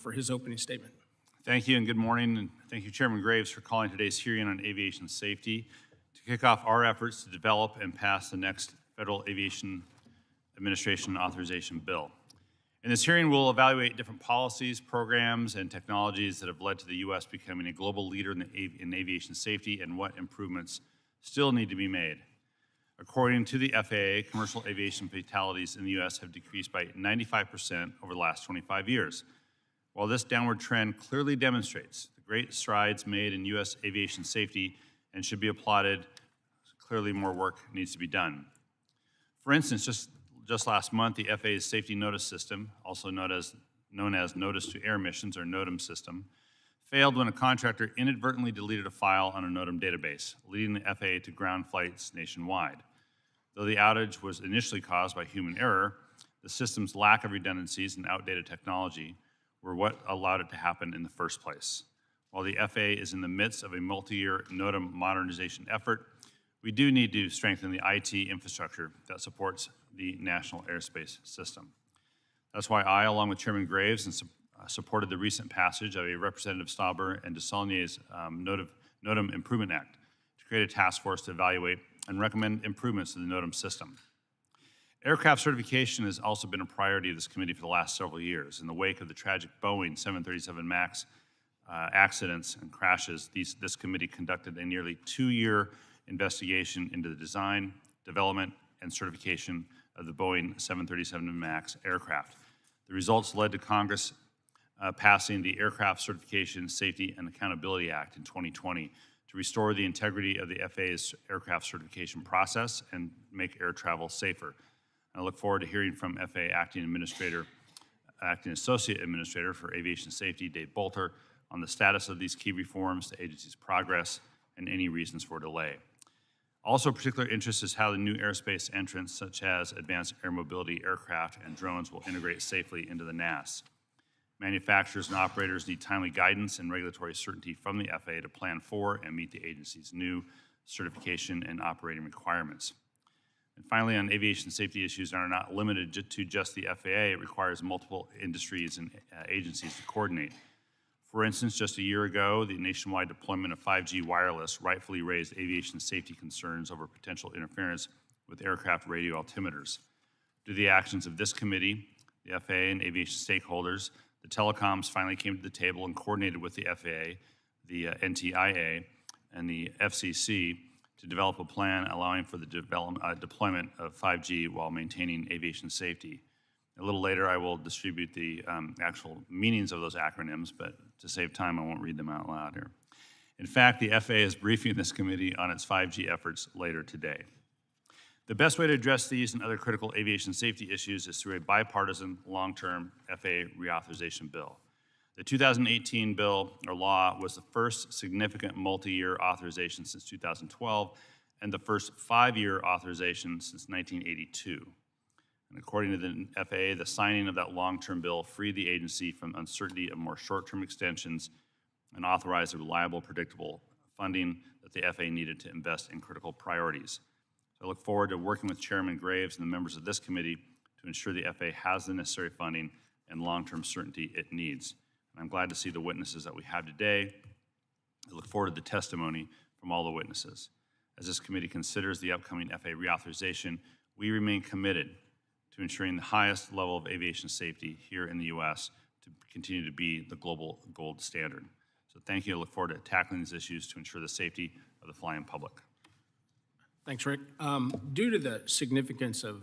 for his opening statement. Thank you and good morning, and thank you, Chairman Graves, for calling today's hearing on aviation safety to kick off our efforts to develop and pass the next Federal Aviation Administration Authorization Bill. In this hearing, we'll evaluate different policies, programs, and technologies that have led to the U.S. becoming a global leader in aviation safety and what improvements still need to be made. According to the FAA, commercial aviation fatalities in the U.S. have decreased by 95% over the last 25 years. While this downward trend clearly demonstrates the great strides made in U.S. aviation safety and should be applauded, clearly more work needs to be done. For instance, just last month, the FAA's Safety Notice System, also known as Notice to Air Missions, or NOTAM system, failed when a contractor inadvertently deleted a file on a NOTAM database, leading the FAA to ground flights nationwide. Though the outage was initially caused by human error, the system's lack of redundancies and outdated technology were what allowed it to happen in the first place. While the FAA is in the midst of a multi-year NOTAM modernization effort, we do need to strengthen the IT infrastructure that supports the national airspace system. That's why I, along with Chairman Graves, supported the recent passage of a Representative Stauber and DeSaulnier's NOTAM Improvement Act to create a task force to evaluate and recommend improvements to the NOTAM system. Aircraft certification has also been a priority of this committee for the last several years. In the wake of the tragic Boeing 737 MAX accidents and crashes, this committee conducted a nearly 2-year investigation into the design, development, and certification of the Boeing 737 MAX aircraft. The results led to Congress passing the Aircraft Certification, Safety, and Accountability Act in 2020 to restore the integrity of the FAA's aircraft certification process and make air travel safer. I look forward to hearing from FAA Acting Associate Administrator for Aviation Safety, Dave Bolter, on the status of these key reforms, the agency's progress, and any reasons for delay. Also of particular interest is how the new airspace entrants, such as advanced air mobility aircraft and drones, will integrate safely into the NAS. Manufacturers and operators need timely guidance and regulatory certainty from the FAA to plan for and meet the agency's new certification and operating requirements. And finally, on aviation safety issues are not limited to just the FAA. It requires multiple industries and agencies to coordinate. For instance, just a year ago, the nationwide deployment of 5G wireless rightfully raised aviation safety concerns over potential interference with aircraft radio altimeters. Due to the actions of this committee, the FAA, and aviation stakeholders, the telecoms finally came to the table and coordinated with the FAA, the NTIA, and the FCC to develop a plan allowing for the deployment of 5G while maintaining aviation safety. A little later, I will distribute the actual meanings of those acronyms, but to save time, I won't read them out loud here. In fact, the FAA is briefing this committee on its 5G efforts later today. The best way to address these and other critical aviation safety issues is through a bipartisan, long-term FAA reauthorization bill. The 2018 bill or law was the first significant multi-year authorization since 2012 and the first 5-year authorization since 1982. And according to the FAA, the signing of that long-term bill freed the agency from uncertainty of more short-term extensions and authorized the reliable, predictable funding that the FAA needed to invest in critical priorities. So I look forward to working with Chairman Graves and the members of this committee to ensure the FAA has the necessary funding and long-term certainty it needs. And I'm glad to see the witnesses that we have today. I look forward to the testimony from all the witnesses. As this committee considers the upcoming FAA reauthorization, we remain committed to ensuring the highest level of aviation safety here in the U.S. to continue to be the global gold standard. So thank you. I look forward to tackling these issues to ensure the safety of the flying public. Thanks, Rick. Due to the significance of